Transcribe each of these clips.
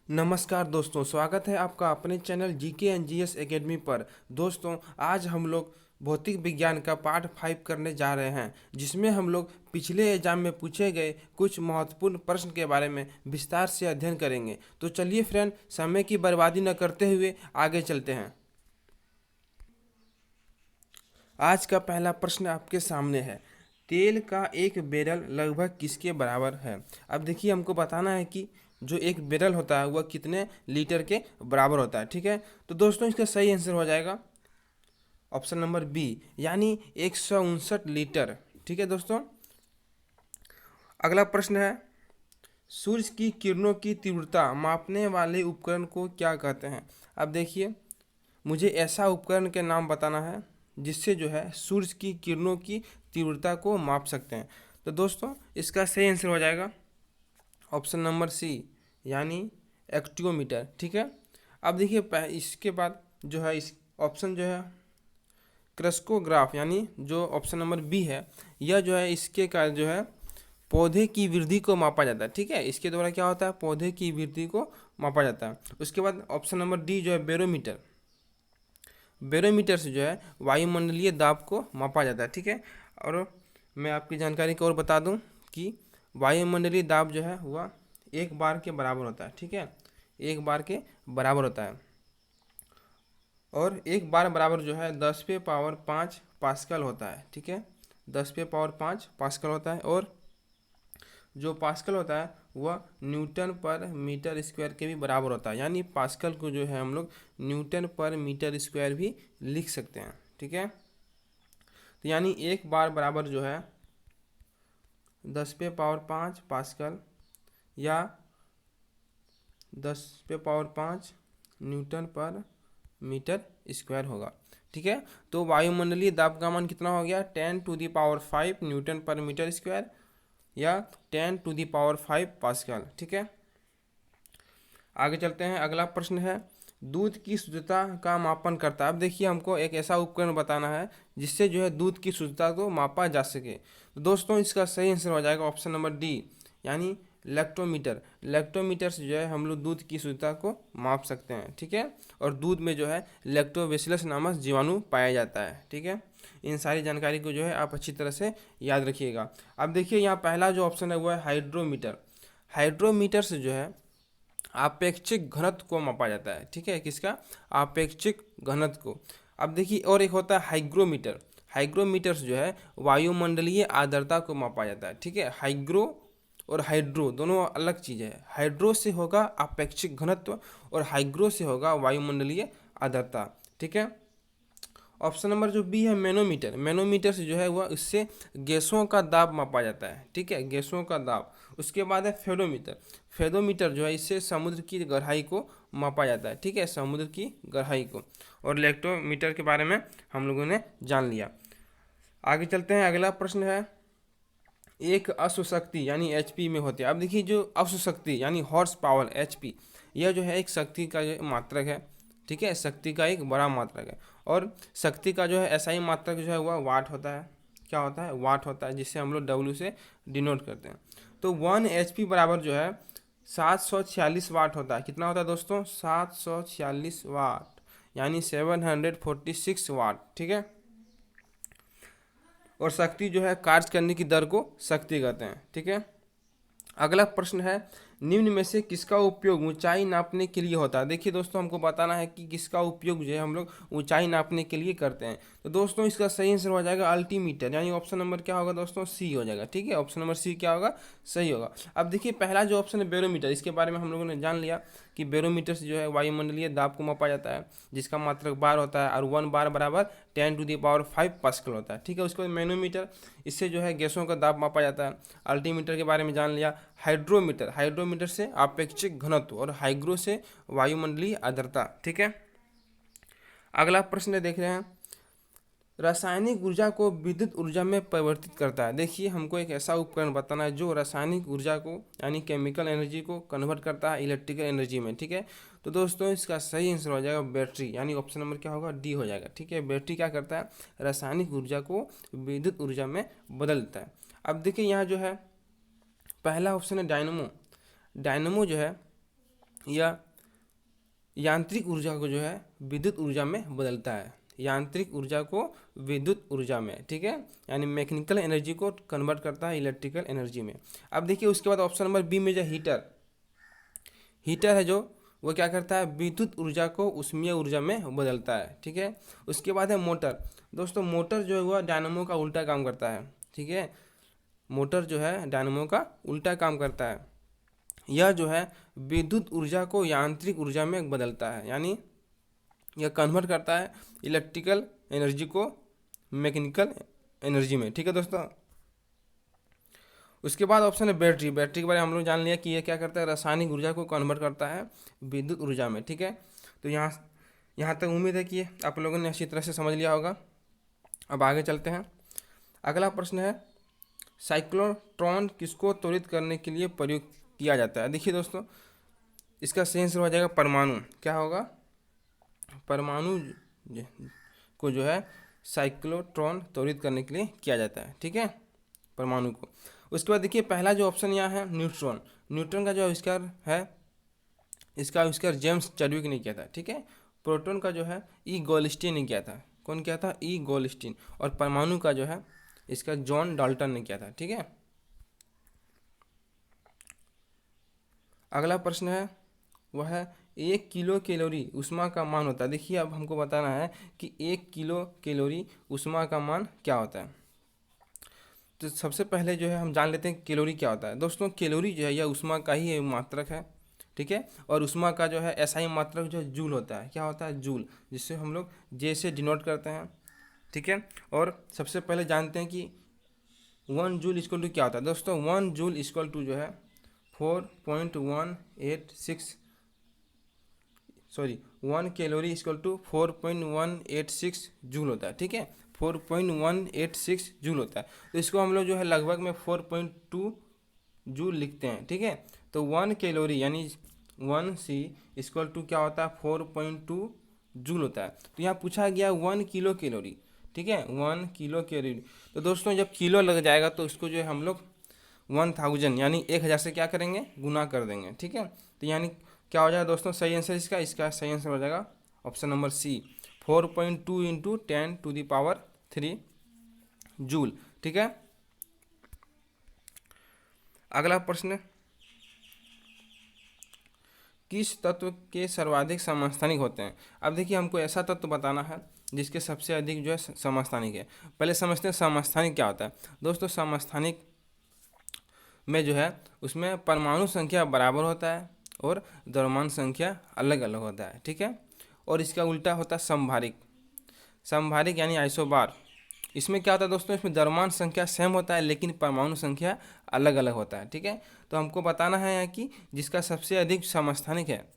नमस्कार दोस्तों, स्वागत है आपका अपने channel GK and GS academy पर। दोस्तों, आज हम लोग भौतिक विज्ञान का पार्ट 5 करने जा रहे हैं, जिसमें हम लोग पिछले एग्जाम में पूछे गए कुछ महत्वपूर्ण प्रश्न के बारे में विस्तार से अध्ययन करेंगे। तो चलिए फ्रेंड, समय की बर्बादी न करते हुए आगे चलते हैं। आज का पहला प्रश्न आपके सामने है, तेल का एक बैरल लगभग किसके बराबर है। अब देखिए, हमको बताना है कि जो एक बैरल होता है वह कितने लीटर के बराबर होता है। ठीक है, तो दोस्तों इसका सही आंसर हो जाएगा ऑप्शन नंबर बी, यानी 159 लीटर। ठीक है दोस्तों, अगला प्रश्न है, सूर्य की किरणों की तीव्रता मापने वाले उपकरण को क्या कहते हैं। अब देखिए, मुझे ऐसा उपकरण के नाम बताना है जिससे जो है सूर्य की किरणों की तीव्रता को माप सकते हैं। तो दोस्तों इसका सही आंसर हो जाएगा ऑप्शन नंबर सी, यानी एक्टियोमीटर। ठीक है, अब देखिए इसके बाद जो है इस ऑप्शन जो है क्रेस्कोग्राफ, यानी जो ऑप्शन नंबर बी है, यह जो है इसके का जो है पौधे की वृद्धि को मापा जाता है। ठीक है, इसके द्वारा क्या होता है, पौधे की वृद्धि को मापा जाता है। उसके बाद ऑप्शन नंबर डी जो है बैरोमीटर, बैरोमीटर से जो है वायुमंडलीय दाब को मापा जाता है। ठीक है, और मैं आपकी जानकारी को और बता दूं कि वायुमंडलीय दाब जो है वह 1 बार के बराबर होता है। ठीक है, 1 बार के बराबर होता है, और 1 बार बराबर जो है 10⁵ पास्कल होता है। ठीक है, 10⁵ पास्कल होता है, और जो पास्कल होता है वह न्यूटन पर मीटर स्क्वायर के भी बराबर होता है। यानी पास्कल को जो है हम लोग न्यूटन पर मीटर स्क्वायर भी लिख सकते हैं। ठीक है, तो यानी 1 बार बराबर जो है 10⁵ पास्कल या 10⁵ न्यूटन पर मीटर स्क्वायर होगा। ठीक है, तो वायुमंडलीय दाब का मान कितना हो गया, 10⁵ न्यूटन पर मीटर स्क्वायर या 10⁵ पास्कल। ठीक है, आगे चलते हैं। अगला प्रश्न है, दूध की शुद्धता का मापन करता है। अब देखिए, हमको एक ऐसा उपकरण बताना है जिससे जो है दूध की शुद्धता को मापा जा सके। तो दोस्तों इसका सही आंसर हो जाएगा ऑप्शन नंबर डी, यानी लैक्टोमीटर। लैक्टोमीटर से जो है हम लोग दूध की शुद्धता को माप सकते हैं। ठीक है, और दूध में जो है लैक्टोबैसिलस नामक जीवाणु पाया जाता है। ठीक है, इन सारी जानकारी को जो है आप अच्छी तरह से याद रखिएगा। अब देखिए, यहाँ पहला जो ऑप्शन है वो है हाइड्रोमीटर। हाइड्रोमीटर से जो है आपेक्षिक घनत्व को मापा जाता है। ठीक है, किसका, आपेक्षिक घनत्व को। अब देखिए, और एक होता है हाइग्रोमीटर। हाइग्रोमीटर से जो है वायुमंडलीय आर्द्रता को मापा जाता है। ठीक है, हाइग्रो और हाइड्रो दोनों अलग चीज़ है। हाइड्रो से होगा आपेक्षिक घनत्व और हाइग्रो से होगा वायुमंडलीय आर्द्रता। ठीक है, ऑप्शन नंबर जो बी है मैनोमीटर। मैनोमीटर से जो है वह इससे गैसों का दाब मापा जाता है। ठीक है, गैसों का दाब। उसके बाद है फेरोमीटर। फेरोमीटर जो है इससे समुद्र की गहराई को मापा जाता है। ठीक है, समुद्र की गहराई को। और लैक्टोमीटर के बारे में हम लोगों ने जान लिया। आगे चलते हैं। अगला प्रश्न है, एक अश्व शक्ति यानी एचपी में होती है। अब देखिए, जो अश्व शक्ति यानी हॉर्स पावर एचपी, यह जो है एक शक्ति का जो मात्रक है। ठीक है, शक्ति का एक बड़ा मात्रक है, और शक्ति का जो है ऐसा ही मात्रक जो है वह वाट होता है। क्या होता है, वाट होता है, जिससे हम लोग डब्ल्यू से डिनोट करते हैं। तो 1 HP बराबर जो है 746 वाट होता है। कितना होता है दोस्तों, 746 वाट, यानी 746 वाट। ठीक है, और शक्ति जो है कार्य करने की दर को शक्ति कहते हैं। ठीक है, अगला प्रश्न है, निम्न में से किसका उपयोग ऊंचाई नापने के लिए होता है। देखिए दोस्तों, हमको बताना है कि किसका उपयोग जो है हम लोग ऊंचाई नापने के लिए करते हैं। तो दोस्तों इसका सही आंसर हो जाएगा अल्टीमीटर, यानी ऑप्शन नंबर क्या होगा दोस्तों, सी हो जाएगा। ठीक है, ऑप्शन नंबर सी क्या होगा, सही होगा। अब देखिए, पहला जो ऑप्शन है बैरोमीटर, इसके बारे में हम लोगों ने जान लिया कि बैरोमीटर से जो है वायुमंडलीय दाब को मापा जाता है, जिसका मात्रक बार होता है, और 1 बार बराबर 10⁵ पास्कल होता है। ठीक है, उसके बाद मैनोमीटर, इससे जो है गैसों का दाब मापा जाता है। अल्टीमीटर के बारे में जान लिया। हाइड्रोमीटर, हाइड्रोमीटर से आपेक्षिक घनत्व, और हाइग्रो से वायुमंडलीय आर्द्रता। ठीक है, अगला प्रश्न देख रहे हैं, रासायनिक ऊर्जा को विद्युत ऊर्जा में परिवर्तित करता है। देखिए, हमको एक ऐसा उपकरण बताना है जो रासायनिक ऊर्जा को यानी केमिकल एनर्जी को कन्वर्ट करता है इलेक्ट्रिकल एनर्जी में। ठीक है, तो दोस्तों इसका सही आंसर हो जाएगा बैटरी, यानी ऑप्शन नंबर क्या होगा, डी हो जाएगा। ठीक है, बैटरी क्या करता है, रासायनिक ऊर्जा को विद्युत ऊर्जा में बदल देता है। अब देखिए, यहाँ जो है पहला ऑप्शन है डायनमो। डायनमो जो है या यांत्रिक ऊर्जा को जो है विद्युत ऊर्जा में बदलता है, यांत्रिक ऊर्जा को विद्युत ऊर्जा में, ठीक है, यानी मैकेनिकल एनर्जी को कन्वर्ट करता है इलेक्ट्रिकल एनर्जी में। अब देखिए उसके बाद ऑप्शन नंबर बी में जो हीटर, हीटर है जो वो क्या करता है, विद्युत ऊर्जा को उष्मीय ऊर्जा में बदलता है, ठीक है। उसके बाद है मोटर। दोस्तों मोटर जो है वह डायनामो का उल्टा काम करता है, ठीक है, मोटर जो है डायनामो का उल्टा काम करता है। यह जो है विद्युत ऊर्जा को यांत्रिक ऊर्जा में बदलता है, यानी यह कन्वर्ट करता है इलेक्ट्रिकल एनर्जी को मैकेनिकल एनर्जी में, ठीक है दोस्तों। उसके बाद ऑप्शन है बैटरी। बैटरी के बारे में हम लोग जान लिया कि यह क्या करता है, रासायनिक ऊर्जा को कन्वर्ट करता है विद्युत ऊर्जा में, ठीक है। तो यहाँ तक उम्मीद है कि आप लोगों ने अच्छी तरह से समझ लिया होगा। अब आगे चलते हैं। अगला प्रश्न है साइक्लोट्रॉन किसको त्वरित करने के लिए प्रयोग किया जाता है। देखिए दोस्तों इसका सही आंसर हो जाएगा परमाणु। क्या होगा, परमाणु को जो है साइक्लोट्रॉन त्वरित करने के लिए किया जाता है, ठीक है, परमाणु को। उसके बाद देखिए पहला जो ऑप्शन यहाँ है न्यूट्रॉन। न्यूट्रॉन का जो आविष्कार है, इसका आविष्कार जेम्स चैडविक ने किया था, ठीक है। प्रोटॉन का जो है ई गोल्डस्टीन ने किया था। कौन किया था, ई गोल्डस्टीन। और परमाणु का जो है इसका जॉन डाल्टन ने किया था, ठीक है। अगला प्रश्न है वह है 1 किलो कैलोरी ऊष्मा का मान होता है। देखिए अब हमको बताना है कि 1 किलो कैलोरी ऊष्मा का मान क्या होता है। तो सबसे पहले जो है हम जान लेते हैं कैलोरी क्या होता है। दोस्तों कैलोरी जो है यह ऊष्मा का ही मात्रक है, ठीक है। और ऊष्मा का जो है एसआई मात्रक जो जूल होता है। क्या होता है, जूल, जिससे हम लोग जे से डिनोट करते हैं, ठीक है। और सबसे पहले जानते हैं कि 1 जूल इक्वल टू क्या होता है। दोस्तों 1 जूल इक्वल टू जो है 1 कैलोरी इक्वल टू 4.186 जूल होता है, ठीक है, 4.186 जूल होता है। तो इसको हम लोग जो है लगभग में 4.2 जूल लिखते हैं, ठीक है। तो 1 कैलोरी यानी 1C इक्वल टू क्या होता है, 4.2 जूल होता है। तो यहाँ पूछा गया 1 किलो कैलोरी, ठीक है, 1 किलो कैलोरी। तो दोस्तों जब किलो लग जाएगा तो इसको जो है हम लोग 1000 यानी 1000 से क्या करेंगे, गुना कर देंगे, ठीक है। तो यानी क्या हो जाएगा दोस्तों सही आंसर इसका सही आंसर हो जाएगा option number C, 4.2 into 10⁻³ joule, ठीक है। अगला प्रश्न, किस तत्व के सर्वाधिक समस्थानिक होते हैं। अब देखिए हमको ऐसा तत्व बताना है जिसके सबसे अधिक जो है समस्थानिक है। पहले समझते हैं समस्थानिक क्या होता है। दोस्तों समस्थानिक में जो है उसमें परमाणु संख्या बराबर होता है और द्रव्यमान संख्या अलग अलग होता है, ठीक है। और इसका उल्टा होता है समभारिक। समभारिक यानी आइसोबार। इसमें क्या होता है दोस्तों, इसमें द्रव्यमान संख्या सेम होता है लेकिन परमाणु संख्या अलग अलग होता है, ठीक है। तो हमको बताना है यहाँ कि जिसका सबसे अधिक समस्थानिक है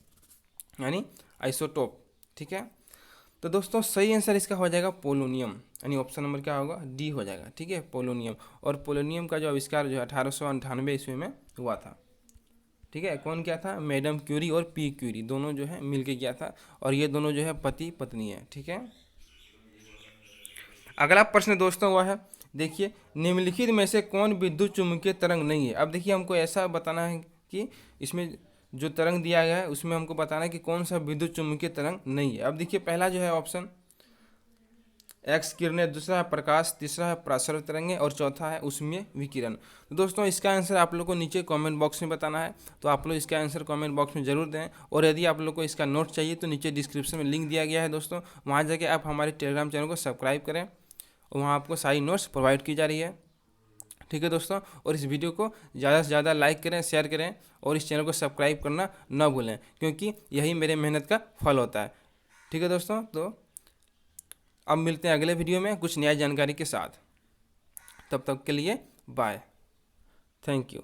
यानी आइसोटोप, ठीक है। तो दोस्तों सही आंसर इसका हो जाएगा पोलोनियम, यानी ऑप्शन नंबर क्या होगा, डी हो जाएगा, ठीक है, पोलोनियम। और पोलोनियम का जो आविष्कार जो 1898 ईस्वी में हुआ था, ठीक है। कौन किया था, मैडम क्यूरी और पी क्यूरी दोनों जो है मिलके किया था। और ये दोनों जो है पति पत्नी है, ठीक है। अगला प्रश्न दोस्तों वह है देखिए निम्नलिखित में से कौन विद्युत चुम्बकीय तरंग नहीं है। अब देखिए हमको ऐसा बताना है कि इसमें जो तरंग दिया गया है उसमें हमको बताना है कि कौन सा विद्युत चुम्बकीय तरंग नहीं है। अब देखिए पहला जो है ऑप्शन एक्स किरणें, दूसरा है प्रकाश, तीसरा है प्रसरण तरंगें और चौथा है ऊष्मीय विकिरण। तो दोस्तों इसका आंसर आप लोग को नीचे कमेंट बॉक्स में बताना है, तो आप लोग इसका आंसर कमेंट बॉक्स में जरूर दें। और यदि आप लोग को इसका नोट चाहिए तो नीचे डिस्क्रिप्शन में लिंक दिया गया है दोस्तों, वहाँ जाके आप हमारे टेलीग्राम चैनल को सब्सक्राइब करें और वहाँ आपको सारी नोट्स प्रोवाइड की जा रही है, ठीक है दोस्तों। और इस वीडियो को ज़्यादा से ज़्यादा लाइक करें, शेयर करें और इस चैनल को सब्सक्राइब करना न भूलें, क्योंकि यही मेरे मेहनत का फल होता है, ठीक है दोस्तों। तो अब मिलते हैं अगले वीडियो में कुछ नया जानकारी के साथ। तब तक के लिए बाय, थैंक यू।